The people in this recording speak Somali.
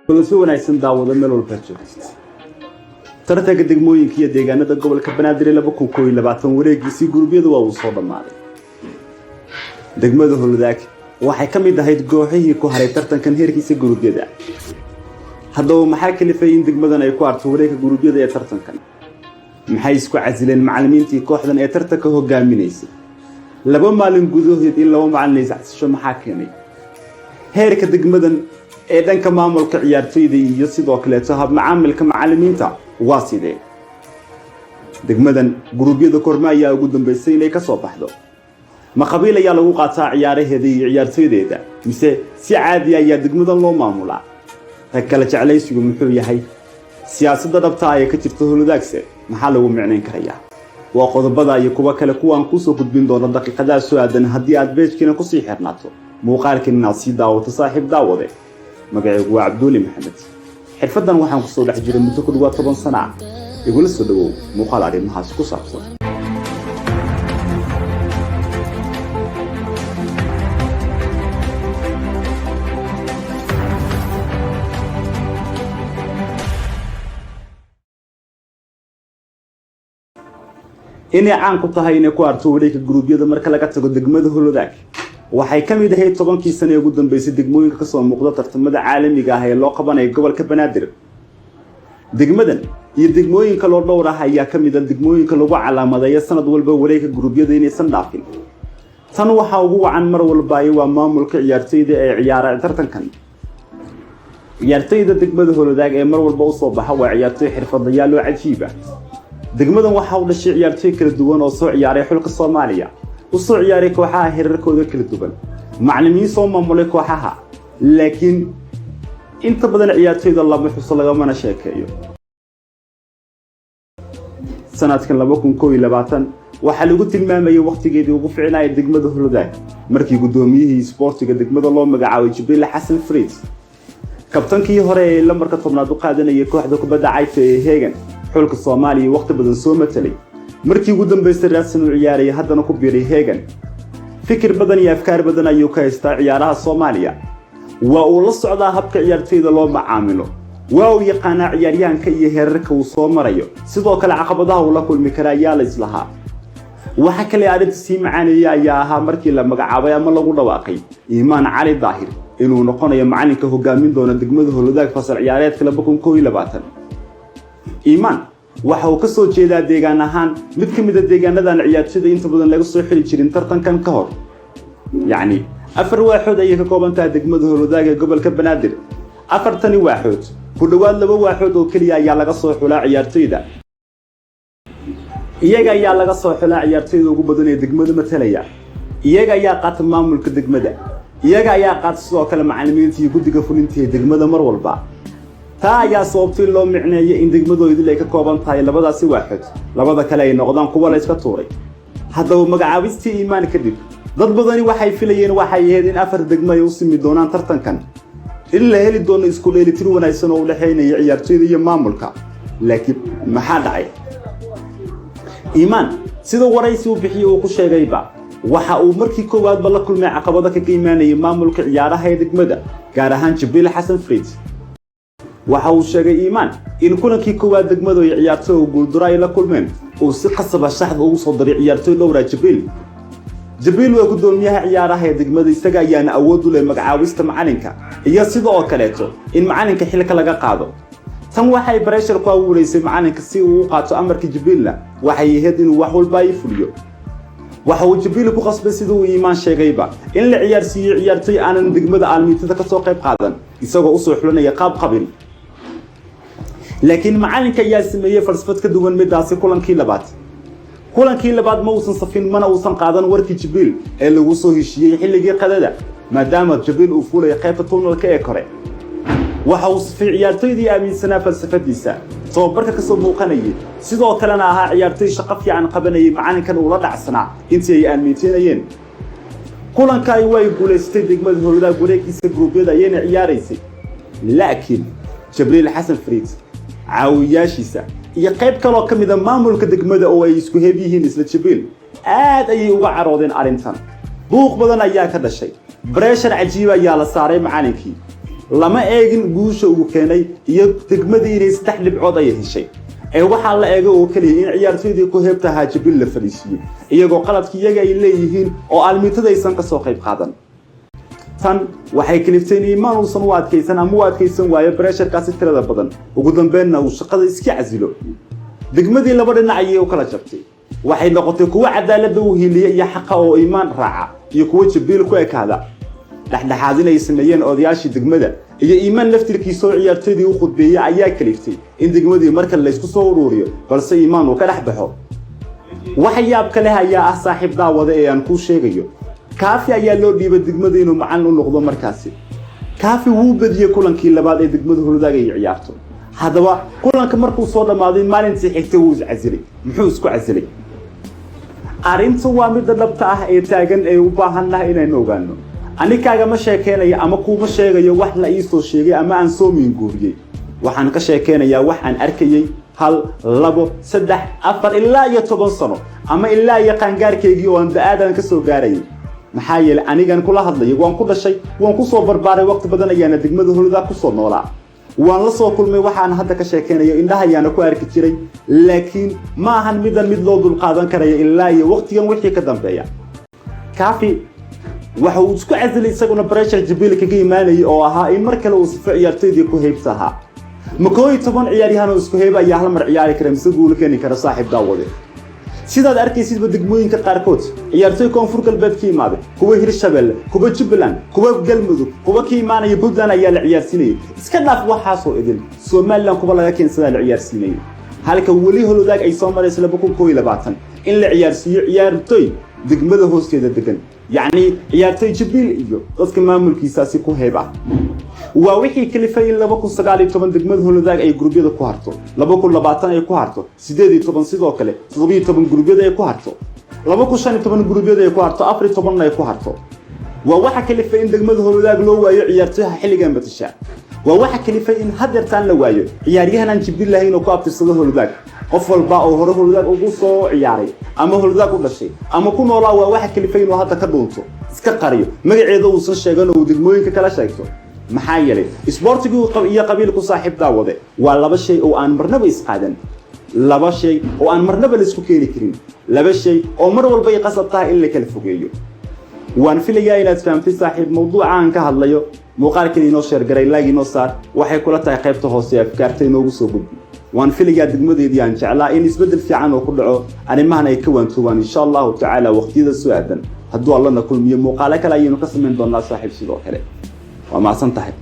kulansi wanaagsan daawada meel walba joogtid tartanka degmooyinka iyo deegaanada gobolka Banaadir 2021 wareegiisii gurubyada waa uu soo dhamaaday degmada Wadaag waxay ka mid ahayd gooxihii ku haray tartankan heerkiisa gurubyada haddaba maxaa kalifay in degmadan ay ku arto wareegga gurubyada ee tartankan maxay isku casileen macallimiintii kooxdan ee tartanka hogaaminaysay laba maalin gudahood in laba macallin ay saxsho maxaa keenay heerka degmadan ee dhanka maamulka ciyaartooyda iyo sidoo kale hab macaamilka macallimiinta waa sidee degmadan gurubyada korma ayaa ugu dambeysay inay ka soo baxdo ma qabiil ayaa lagu qaataa ciyaaraheeda iyo ciyaartooydeeda mise si caadi ah ayaa degmadan loo maamulaa kala jeclaysigu muxuu yahay siyaasadda dhabta ah ee ka jirta Wadaagse maxaa lagu micnayn karayaa waa qodobada iyo kuwa kale kuwaan ku soo gudbin doona daqiiqadaha soo aadan haddii aad page-kina ku sii xirnaato muuqaalkina si daawato saaxiib daawade Magaceygu waa Mohamed xirfadan waxaan ku soo dhex jiray muddo ku dhawaad 10 sano ah igula soo dhawow muuqaal arrimahaas ku saabsan inay caan ku tahay inay ku arto wareegga gurubyada marka laga tago degmada Wadaag waxay ka mid ahayd 10kii sano ee ugu dambeysay degmooyinka ka soo muuqda tartamada caalamiga ah ee loo qabanay gobolka Banaadir degmadan iyo degmooyinka loo dhowr ah ayaa ka mid ah degmooyinka lagu calaamadeeyo sanad walba wareegga gurubyada inaysan dhaafin tan waxa ugu wacan mar walba ay waa maamulka ciyaartooyda ee ciyaaraha tartankan ciyaartooyda degmada Wadaag ee mar walba u soo baxa waa ciyaartooy xirfadlayaal oo cajiib ah degmadan waxa uu dhashay ciyaartooy kala duwan oo soo ciyaaray xulka Soomaaliya usoo ciyaaray kooxaha heerarkooda kala duwan macallimiin soo maamulay kooxaha laakiin inta badan ciyaartooyda lama xuso laga sheekeeyo sanadkan 2021 waxa lagu tilmaamayay waqtigeedii ugu fiicnaa ee degmada Wadaag markii gudoomiyihii sportiga degmada loo magacaabay Jibril Xasan Fritz kabtankii hore ee lambarka 10aad u qaadanayay kooxda kubadda cagta ee Hegan xulka Soomaaliya waqti badan soo matalay markii ugu dambeysay Sano ciyaaray haddana ku biiray Hegan fikir badan iyo afkaar badan ayuu ka haystaa ciyaaraha Soomaaliya waa uu la socdaa habka ciyaartooyda loo macaamilo waa uu yaqaanaa ciyaaryahanka iyo heerarka uu soo marayo sidoo kale caqabadaha uu la kulmi karaa ayaa la islahaa waxa kale arinta si macaanaya ayaa ahaa markii la magacaabay ama lagu dhawaaqay Iimaan Cali Daahir inuu noqonayo macalinka hogaamin doona degmada Wadaag fasal ciyaareedka 2021 Iimaan waxa uu ka soo jeedaa deegaan ahaan mid ka mid ah deegaanadan ciyaartooyda inta badan laga soo xili jirin tartankan ka hor yani afar waaxood ay ka kooban tahay degmada Wadaag ee gobolka Banaadir afartani waaxood ku dhawaad laba waaxood oo kaliya ayaa laga soo xulaa ciyaartooyda iyaga ayaa laga soo xulaa ciyaartooyda ugu badan ee degmada matalaya iyaga ayaa qaata maamulka degmada iyaga ayaa qaata sidoo kale macallimiinta iyo guddiga fulinta ee degmada mar walba taa ayaa sababtay loo micneeyay in degmadoodu ay ka kooban tahay labadaasi waaxood labada kale ay noqdaan kuwa la iska tuuray haddaba magacaabistii Iimaan kadib dad badani waxay filayeen waxay ahayd in afar degmo ay u simi doonaan tartankan in la heli doono isku dheelitir wanaagsan oo u dhaxeynaya ciyaartooyda iyo maamulka laakiin maxaa dhacay Iimaan sida waraysi uu bixiyay uu ku sheegayba waxa uu markii koowaad la kulmay caqabado ka iimaanaya maamulka ciyaaraha ee degmada gaar ahaan Jibril Xasan Fritz waxa uu sheegay Iimaan in kulankii koowaad degmadu ay ciyaartooy guuldaro ay la kulmeen oo si qasab ah shaxda ugu soo diray ciyaartooy dhowr ah Jibril waa gudoomiyaha ciyaaraha ee degmada isaga ayaana awood u leh magacaabista macalinka iyo sidoo kale in macalinka xilka laga qaado tan waxay pressure ku abuureysay macalinka si uu u qaato amarka Jibril waxay ahayd inuu wax walba ay fuliyo waxa uu Jibril ku qasbay sidoo uu Iimaan sheegayba in la ciyaarsiiyo ciyaartooy aanan degmada aalmiintada ka soo qayb qaadan isagoo u soo xulanaya qaab qabiil laakiin macalinka ayaa sameeyay falsafad ka duwan midaasi kulankii labaad ma uusan safin mana uusan qaadan warkii Jibril ee lagu soo heshiiyay xilligii qadada maadaama Jibril uu fuulay qaybta tunnelka ee kore waxa uu safay ciyaartooydii aaminsanaa falsafadiisa tababarka ka soo muuqanayay sidoo kalena ahaa ciyaartooy shaqo fiican qabanayay macalinkan uu la dhacsanaa intii ay aaminsanayeen kulanka ay way guuleystay degmada Wadaag wareeggiisa gurubyada ayayna ciyaaraysay laakiin Jibril Xasan Fritz caawiyaashiisa iyo qayb kale oo kamid ah maamulka degmada oo ay isku heeb yihiin isla Jibril aad ayay uga caroodeen arintan buuq badan ayaa ka dhashay pressure cajiib ayaa la saaray macalinkii lama eegin guusha uu keenay iyo degmadii inay 3 dhibcood ay heshay waxa la eego oo kaliya in ciyaartooydii ku heebta Qabiil la fadhiisiyay iyagoo qaladkii iyaga ay leeyihiin oo almiitada aysan ka soo qayb qaadan tan waxay kaliftay iimaan uu san waadkaysan ama waadkaysan waayo pressure-kaasi tirada badan ugu dambeynna uu shaqada iska casilo degmadii laba dhinac ayay u kala jabtay waxay noqotay kuwa cadaalad u hiliya iyo xaq oo iimaan raaca iyo kuwa Qabiil ku ekaada dhaxdhaxaadin ay sameeyeen odayaashii degmada iyo iimaan laftirkiisa oo ciyaartooydii u khudbeeyay ayaa kaliftay in degmadii marka la isku soo ururiyo balse iimaan uu ka dhaxbaxo waxa yaab kale ayaa ah saaxiib daawada ee aan ku sheegayo kaafi ayaa loo dhiibay degmada inuu macallin u noqdo markaasi kaafi wuu badiyay kulankii labaad ee degmada Wadaag ay ciyaarto hadaba kulanka markuu soo dhamaaday maalintii xigtay wuu iscasilay muxuu isku casilay arintu waa mid dhabta ah ee taagan ee u baahannahay inaynu ogaano anikaaga ma sheekeenayo ama kuma sheegayo wax la ii soo sheegay ama aan soo miinguuriyay waxaan ka sheekeenayaa wax aan arkayay 1 2 3 4 ilaa iyo 10 sano ama ilaa iyo qaangaarkeygii oo aan da'adan ka soo gaaray maxaa yeelay anigan kula hadlayo waan ku dhashay waan ku soo barbaaray waqti badan ayaana degmada Wadaag ku soo noolaa waan la soo kulmay waxaan hadda ka sheekeenayo indhaha ayaana ku arki jiray laakiin ma ahan mid loo dul qaadan karayo ilaa iyo waqtigan wixii ka dambeeya kaafi waxa uu isku casilay isaguna pressure Qabiil kaga imaanay oo ahaa in mar kale uu si ciyaartooydii ku heebtaha makooy 10 ciyaaryahan oo isku heeb ayaa hal mar ciyaari kara mise guul keeni kara saaxiib daawade sidaad arkaysid degmooyinka qaarkood ciyaartooy koonfur galbeed ka imaaday kuwa Hirshabelle kuwa Jubbaland kuwa Galmudug kuwa ka imaanaya Puntland ayaa la ciyaarsiinay iska dhaaf waxa soo idin Soomaaliland kuwa laga keensaday la ciyaarsiinay halka wali Wadaag ay soo maray 2020 in la ciyaarsiiyo ciyaartooy degmada hoosteeda degan يعني ciyaartooy Qabiil iyo dadka maamulkiisaasi ku heeba waa wixii kalifay 2019 degmada Wadaag ay gurubyada ku harto 2020 ay ku harto 18 sidoo kale 17 gurubyada ay ku harto 2015 gurubyada ay ku harto 14 ay ku harto waa waxa kalifay in degmada Wadaag loo waayo ciyaartooyha xilligan batasha waa waxa kalifay in hadeertaan la waayo ciyaaryahan aan Qabiil lahayn oo ku abtirsado Wadaag qof walba oo hore Wadaag ugu soo ciyaaray ama Wadaag u dhashay ama ku noolaa waa waxa kalifay inuu hadda ka dhuunto iska qariyo magaceeda uu san sheegan oo degmooyinka kala sheegto maxaa yeelay isboortigu iyo Qabiil ku saaxiib daawade waa laba shay oo aan marnaba isqaadan laba shay oo aan marnaba la isku keeni karin laba shay oo mar walba ay qasab tahay in la kala fogeeyo waan filayaa inaad fahamtay saaxiib mawduucan ka hadlayo muuqaalkii inoo sheer garay like inoo saar waxay kula tahay qaybta hoose afkaarta inoogu soo gudbi waan filayaa degmadeedii aan jeclaa in isbedel fiican oo ku dhaco arimahan ay ka waantoobaan insha Allah ta'ala waqtiyada soo aadan hadduu alla na kulmiyo muuqaalo kale ayaynu ka sameyn doonaa saaxiib sidoo kale waa ma san tahay